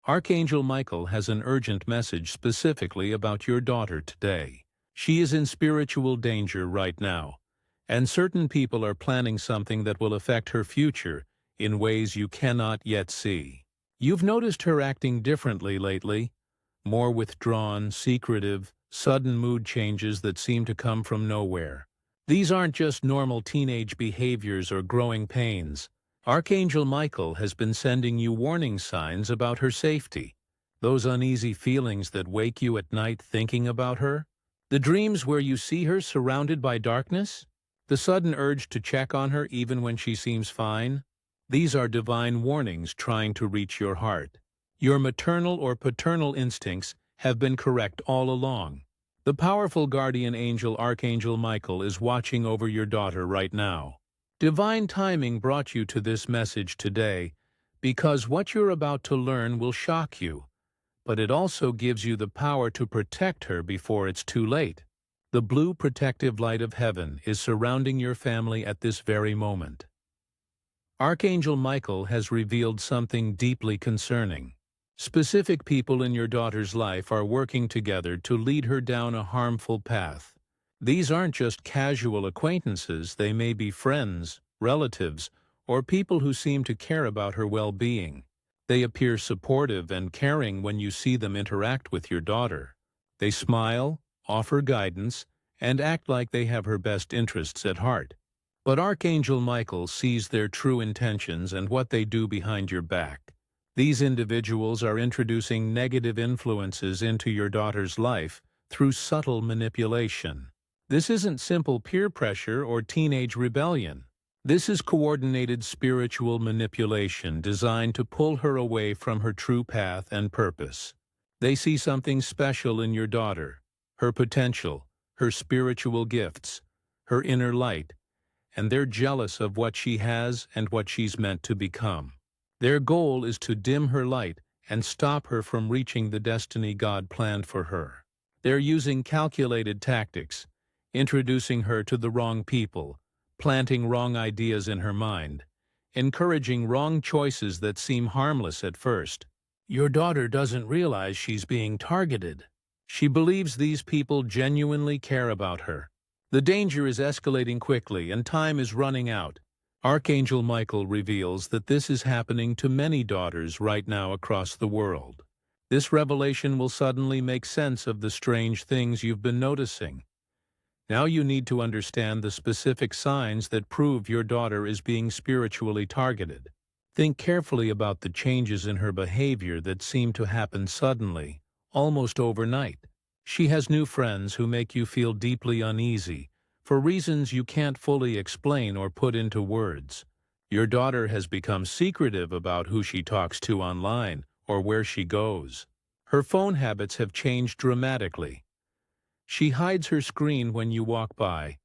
Archangel Michael has an urgent message specifically about your daughter today. She is in spiritual danger right now, and certain people are planning something that will affect her future in ways you cannot yet see. You've noticed her acting differently lately, more withdrawn, secretive, sudden mood changes that seem to come from nowhere. These aren't just normal teenage behaviors or growing pains. Archangel Michael has been sending you warning signs about her safety. Those uneasy feelings that wake you at night thinking about her? The dreams where you see her surrounded by darkness? The sudden urge to check on her even when she seems fine? These are divine warnings trying to reach your heart. Your maternal or paternal instincts have been correct all along. The powerful guardian angel Archangel Michael is watching over your daughter right now. Divine timing brought you to this message today because what you're about to learn will shock you, but it also gives you the power to protect her before it's too late. The blue protective light of heaven is surrounding your family at this very moment. Archangel Michael has revealed something deeply concerning. Specific people in your daughter's life are working together to lead her down a harmful path. These aren't just casual acquaintances, they may be friends, relatives, or people who seem to care about her well-being. They appear supportive and caring when you see them interact with your daughter. They smile, offer guidance, and act like they have her best interests at heart. But Archangel Michael sees their true intentions and what they do behind your back. These individuals are introducing negative influences into your daughter's life through subtle manipulation. This isn't simple peer pressure or teenage rebellion. This is coordinated spiritual manipulation designed to pull her away from her true path and purpose. They see something special in your daughter, her potential, her spiritual gifts, her inner light, and they're jealous of what she has and what she's meant to become. Their goal is to dim her light and stop her from reaching the destiny God planned for her. They're using calculated tactics, introducing her to the wrong people, planting wrong ideas in her mind, encouraging wrong choices that seem harmless at first. Your daughter doesn't realize she's being targeted. She believes these people genuinely care about her. The danger is escalating quickly and time is running out. Archangel Michael reveals that this is happening to many daughters right now across the world. This revelation will suddenly make sense of the strange things you've been noticing. Now you need to understand the specific signs that prove your daughter is being spiritually targeted. Think carefully about the changes in her behavior that seem to happen suddenly, almost overnight. She has new friends who make you feel deeply uneasy, for reasons you can't fully explain or put into words. Your daughter has become secretive about who she talks to online or where she goes. Her phone habits have changed dramatically. She hides her screen when you walk by,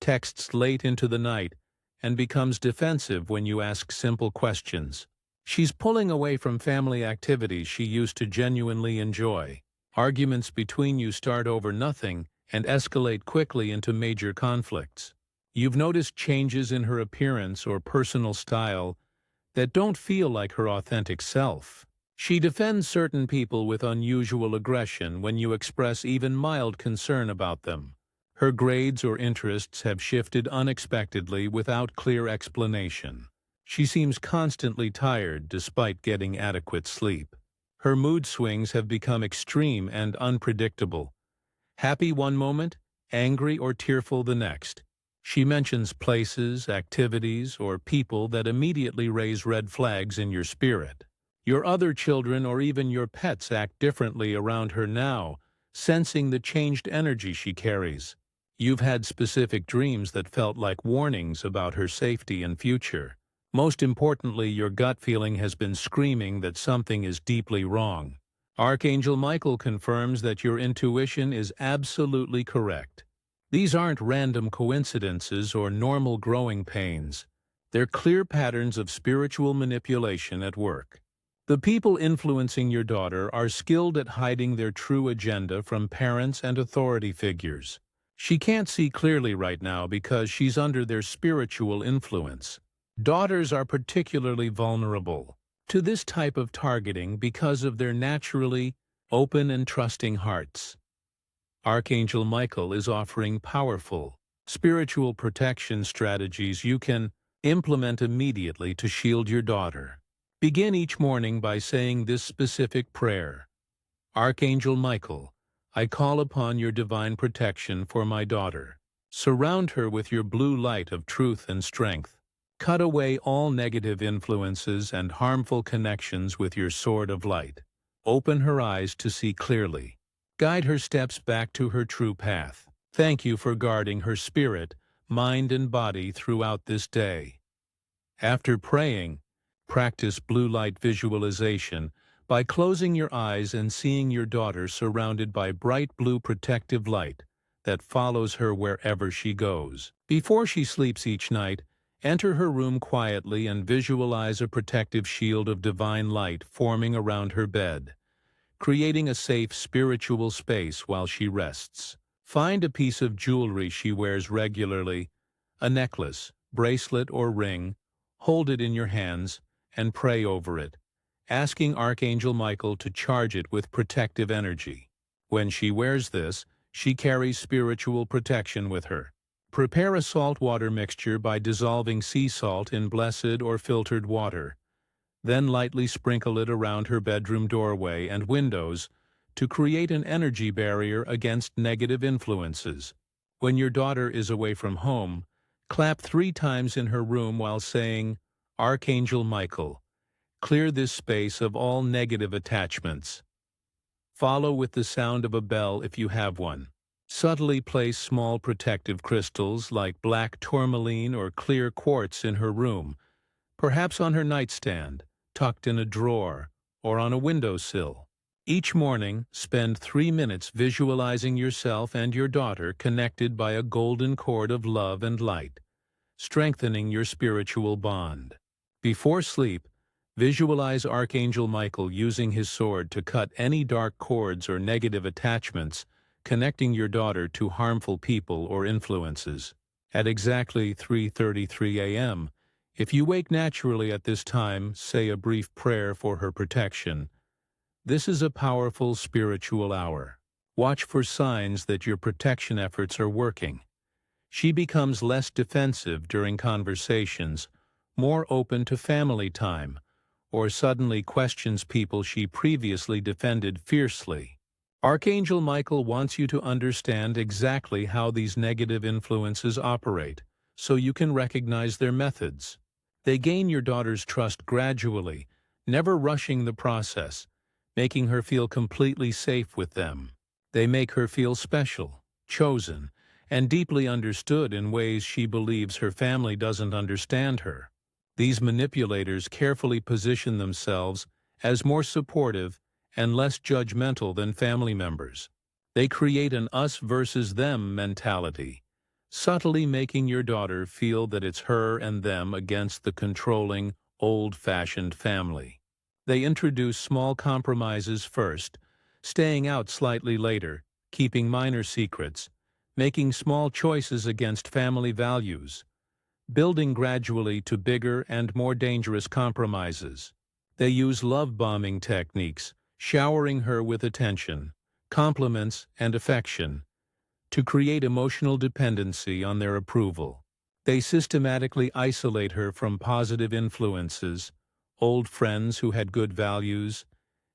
texts late into the night, and becomes defensive when you ask simple questions. She's pulling away from family activities she used to genuinely enjoy. Arguments between you start over nothing and escalate quickly into major conflicts. You've noticed changes in her appearance or personal style that don't feel like her authentic self. She defends certain people with unusual aggression when you express even mild concern about them. Her grades or interests have shifted unexpectedly without clear explanation. She seems constantly tired despite getting adequate sleep. Her mood swings have become extreme and unpredictable. Happy one moment, angry or tearful the next. She mentions places, activities, or people that immediately raise red flags in your spirit. Your other children or even your pets act differently around her now, sensing the changed energy she carries. You've had specific dreams that felt like warnings about her safety and future. Most importantly, your gut feeling has been screaming that something is deeply wrong. Archangel Michael confirms that your intuition is absolutely correct. These aren't random coincidences or normal growing pains. They're clear patterns of spiritual manipulation at work. The people influencing your daughter are skilled at hiding their true agenda from parents and authority figures. She can't see clearly right now because she's under their spiritual influence. Daughters are particularly vulnerable. to this type of targeting because of their naturally open and trusting hearts. Archangel Michael is offering powerful, spiritual protection strategies you can implement immediately to shield your daughter. Begin each morning by saying this specific prayer. Archangel Michael, I call upon your divine protection for my daughter. Surround her with your blue light of truth and strength. Cut away all negative influences and harmful connections with your sword of light. Open her eyes to see clearly. Guide her steps back to her true path. Thank you for guarding her spirit, mind, and body throughout this day. After praying, practice blue light visualization by closing your eyes and seeing your daughter surrounded by bright blue protective light that follows her wherever she goes. Before she sleeps each night, enter her room quietly and visualize a protective shield of divine light forming around her bed, creating a safe spiritual space while she rests. Find a piece of jewelry she wears regularly, a necklace, bracelet, or ring, hold it in your hands, and pray over it, asking Archangel Michael to charge it with protective energy. When she wears this, she carries spiritual protection with her. Prepare a salt water mixture by dissolving sea salt in blessed or filtered water. Then lightly sprinkle it around her bedroom doorway and windows to create an energy barrier against negative influences. When your daughter is away from home, clap 3 times in her room while saying, Archangel Michael, clear this space of all negative attachments. Follow with the sound of a bell if you have one. Subtly place small protective crystals like black tourmaline or clear quartz in her room, perhaps on her nightstand, tucked in a drawer, or on a windowsill. Each morning, spend 3 minutes visualizing yourself and your daughter connected by a golden cord of love and light, strengthening your spiritual bond. Before sleep, visualize Archangel Michael using his sword to cut any dark cords or negative attachments connecting your daughter to harmful people or influences. At exactly 3:33 a.m., if you wake naturally at this time, say a brief prayer for her protection. This is a powerful spiritual hour. Watch for signs that your protection efforts are working. She becomes less defensive during conversations, more open to family time, or suddenly questions people she previously defended fiercely. Archangel Michael wants you to understand exactly how these negative influences operate, so you can recognize their methods. They gain your daughter's trust gradually, never rushing the process, making her feel completely safe with them. They make her feel special, chosen, and deeply understood in ways she believes her family doesn't understand her. These manipulators carefully position themselves as more supportive and less judgmental than family members. They create an us versus them mentality, subtly making your daughter feel that it's her and them against the controlling, old-fashioned family. They introduce small compromises first, staying out slightly later, keeping minor secrets, making small choices against family values, building gradually to bigger and more dangerous compromises. They use love-bombing techniques, showering her with attention, compliments, and affection, to create emotional dependency on their approval. They systematically isolate her from positive influences, old friends who had good values,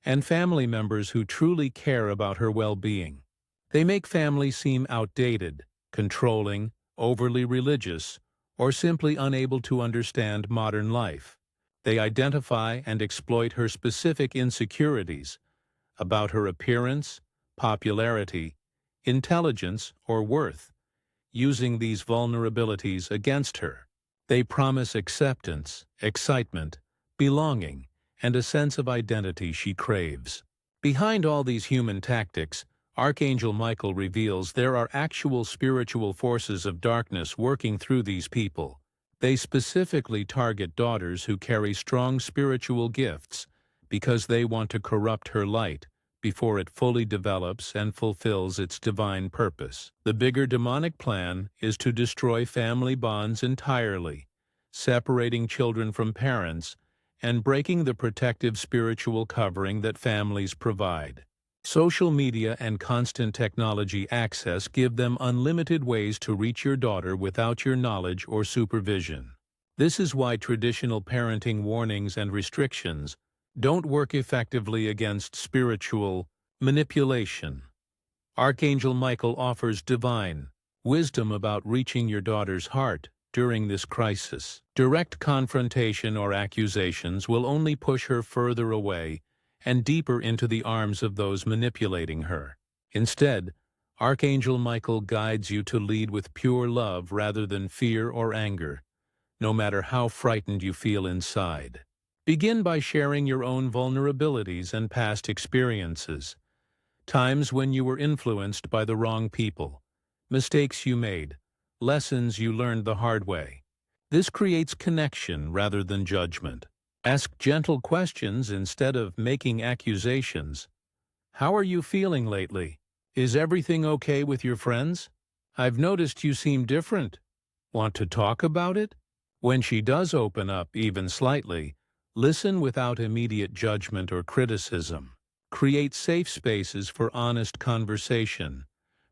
and family members who truly care about her well-being. They make family seem outdated, controlling, overly religious, or simply unable to understand modern life. They identify and exploit her specific insecurities about her appearance, popularity, intelligence, or worth, using these vulnerabilities against her. They promise acceptance, excitement, belonging, and a sense of identity she craves. Behind all these human tactics, Archangel Michael reveals there are actual spiritual forces of darkness working through these people. They specifically target daughters who carry strong spiritual gifts because they want to corrupt her light before it fully develops and fulfills its divine purpose. The bigger demonic plan is to destroy family bonds entirely, separating children from parents and breaking the protective spiritual covering that families provide. Social media and constant technology access give them unlimited ways to reach your daughter without your knowledge or supervision. This is why traditional parenting warnings and restrictions don't work effectively against spiritual manipulation. Archangel Michael offers divine wisdom about reaching your daughter's heart during this crisis. Direct confrontation or accusations will only push her further away and deeper into the arms of those manipulating her. Instead, Archangel Michael guides you to lead with pure love rather than fear or anger, no matter how frightened you feel inside. Begin by sharing your own vulnerabilities and past experiences, times when you were influenced by the wrong people, mistakes you made, lessons you learned the hard way. This creates connection rather than judgment. Ask gentle questions instead of making accusations. How are you feeling lately? Is everything okay with your friends? I've noticed you seem different. Want to talk about it? When she does open up, even slightly, listen without immediate judgment or criticism. Create safe spaces for honest conversation,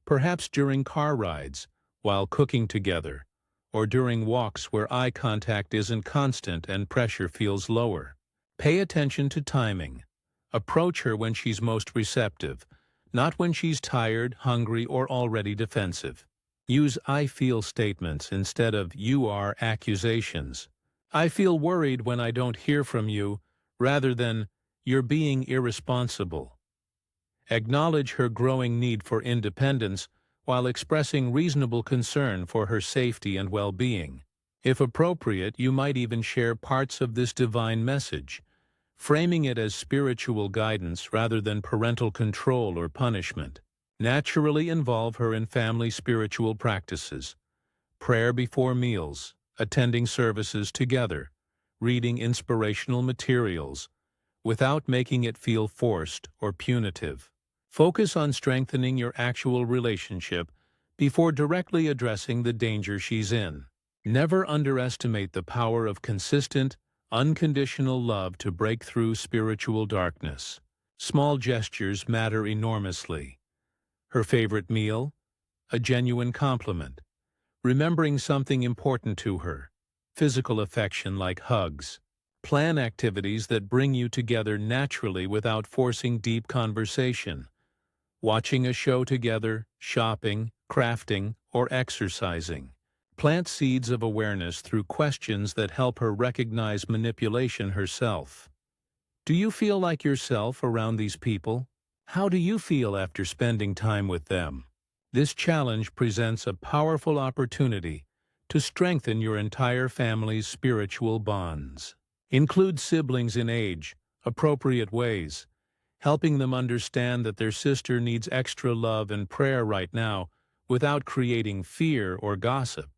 perhaps during car rides, while cooking together, or during walks where eye contact isn't constant and pressure feels lower. Pay attention to timing. Approach her when she's most receptive, not when she's tired, hungry, or already defensive. Use "I feel" statements instead of "you are" accusations. I feel worried when I don't hear from you, rather than "you're being irresponsible." Acknowledge her growing need for independence while expressing reasonable concern for her safety and well-being. If appropriate, you might even share parts of this divine message, framing it as spiritual guidance rather than parental control or punishment. Naturally involve her in family spiritual practices, prayer before meals, attending services together, reading inspirational materials, without making it feel forced or punitive. Focus on strengthening your actual relationship before directly addressing the danger she's in. Never underestimate the power of consistent, unconditional love to break through spiritual darkness. Small gestures matter enormously. Her favorite meal? A genuine compliment. Remembering something important to her. Physical affection like hugs. Plan activities that bring you together naturally without forcing deep conversation. Watching a show together, shopping, crafting, or exercising. Plant seeds of awareness through questions that help her recognize manipulation herself. Do you feel like yourself around these people? How do you feel after spending time with them? This challenge presents a powerful opportunity to strengthen your entire family's spiritual bonds. Include siblings in age, appropriate ways, helping them understand that their sister needs extra love and prayer right now without creating fear or gossip.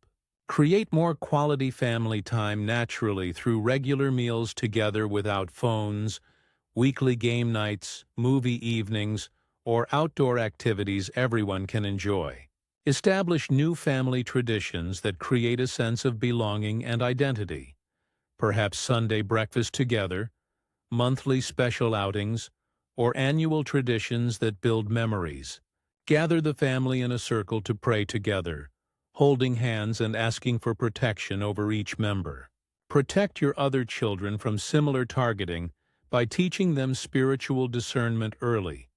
Create more quality family time naturally through regular meals together without phones, weekly game nights, movie evenings, or outdoor activities everyone can enjoy. Establish new family traditions that create a sense of belonging and identity. Perhaps Sunday breakfast together, monthly special outings, or annual traditions that build memories. Gather the family in a circle to pray together, holding hands and asking for protection over each member. Protect your other children from similar targeting by teaching them spiritual discernment early,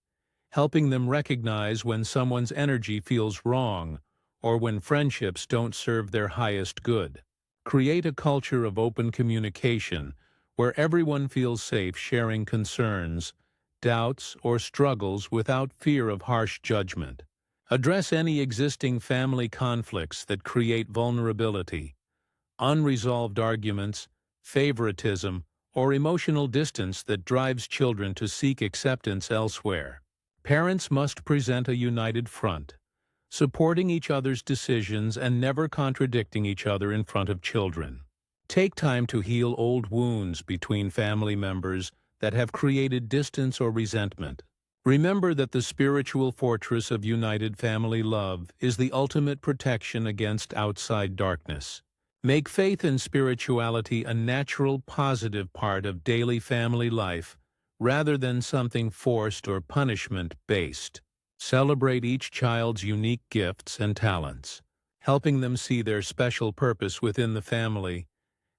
helping them recognize when someone's energy feels wrong or when friendships don't serve their highest good. Create a culture of open communication where everyone feels safe sharing concerns, doubts, or struggles without fear of harsh judgment. Address any existing family conflicts that create vulnerability, unresolved arguments, favoritism, or emotional distance that drives children to seek acceptance elsewhere. Parents must present a united front, supporting each other's decisions and never contradicting each other in front of children. Take time to heal old wounds between family members that have created distance or resentment. Remember that the spiritual fortress of united family love is the ultimate protection against outside darkness. Make faith and spirituality a natural, positive part of daily family life, rather than something forced or punishment-based. Celebrate each child's unique gifts and talents, helping them see their special purpose within the family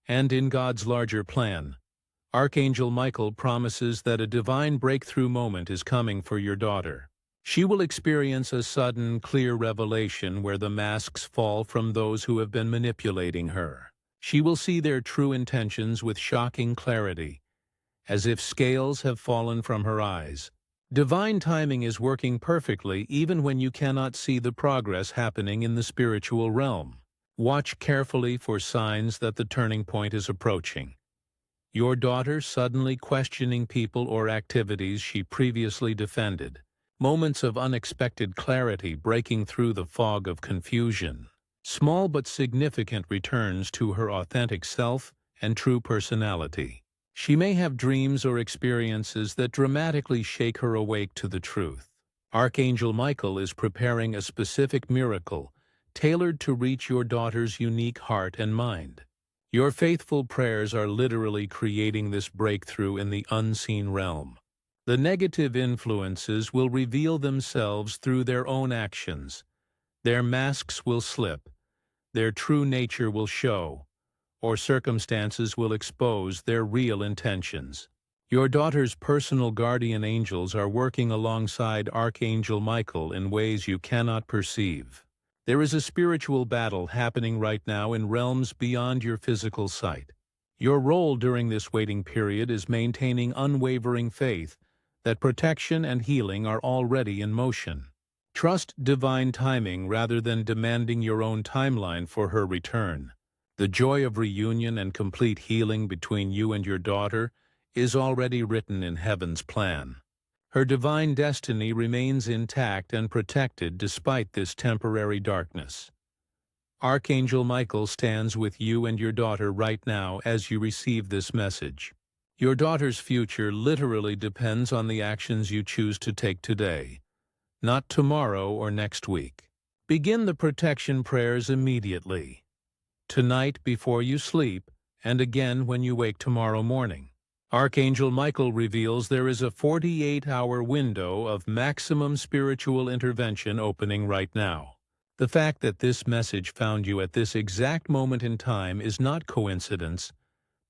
and in God's larger plan. Archangel Michael promises that a divine breakthrough moment is coming for your daughter. She will experience a sudden, clear revelation where the masks fall from those who have been manipulating her. She will see their true intentions with shocking clarity, as if scales have fallen from her eyes. Divine timing is working perfectly even when you cannot see the progress happening in the spiritual realm. Watch carefully for signs that the turning point is approaching. Your daughter suddenly questioning people or activities she previously defended. Moments of unexpected clarity breaking through the fog of confusion. Small but significant returns to her authentic self and true personality. She may have dreams or experiences that dramatically shake her awake to the truth. Archangel Michael is preparing a specific miracle tailored to reach your daughter's unique heart and mind. Your faithful prayers are literally creating this breakthrough in the unseen realm. The negative influences will reveal themselves through their own actions. Their masks will slip, their true nature will show, or circumstances will expose their real intentions. Your daughter's personal guardian angels are working alongside Archangel Michael in ways you cannot perceive. There is a spiritual battle happening right now in realms beyond your physical sight. Your role during this waiting period is maintaining unwavering faith that protection and healing are already in motion. Trust divine timing rather than demanding your own timeline for her return. The joy of reunion and complete healing between you and your daughter is already written in heaven's plan. Her divine destiny remains intact and protected despite this temporary darkness. Archangel Michael stands with you and your daughter right now as you receive this message. Your daughter's future literally depends on the actions you choose to take today, not tomorrow or next week. Begin the protection prayers immediately, tonight before you sleep, and again when you wake tomorrow morning. Archangel Michael reveals there is a 48-hour window of maximum spiritual intervention opening right now. The fact that this message found you at this exact moment in time is not coincidence,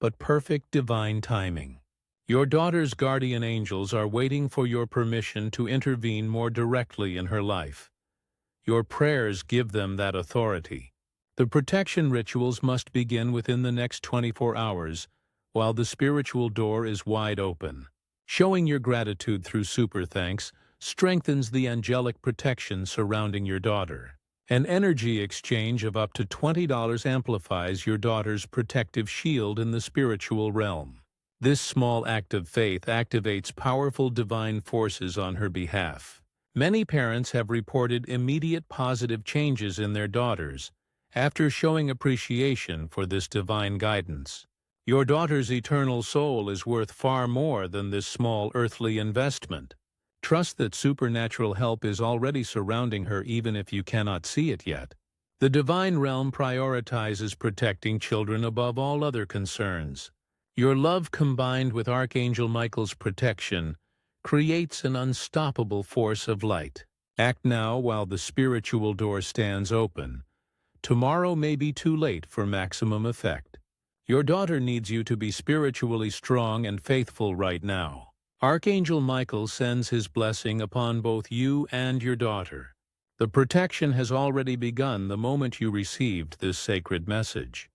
but perfect divine timing. Your daughter's guardian angels are waiting for your permission to intervene more directly in her life. Your prayers give them that authority. The protection rituals must begin within the next 24 hours, while the spiritual door is wide open. Showing your gratitude through super thanks strengthens the angelic protection surrounding your daughter. An energy exchange of up to $20 amplifies your daughter's protective shield in the spiritual realm. This small act of faith activates powerful divine forces on her behalf. Many parents have reported immediate positive changes in their daughters after showing appreciation for this divine guidance. Your daughter's eternal soul is worth far more than this small earthly investment. Trust that supernatural help is already surrounding her even if you cannot see it yet. The divine realm prioritizes protecting children above all other concerns. Your love combined with Archangel Michael's protection creates an unstoppable force of light. Act now while the spiritual door stands open. Tomorrow may be too late for maximum effect. Your daughter needs you to be spiritually strong and faithful right now. Archangel Michael sends his blessing upon both you and your daughter. The protection has already begun the moment you received this sacred message.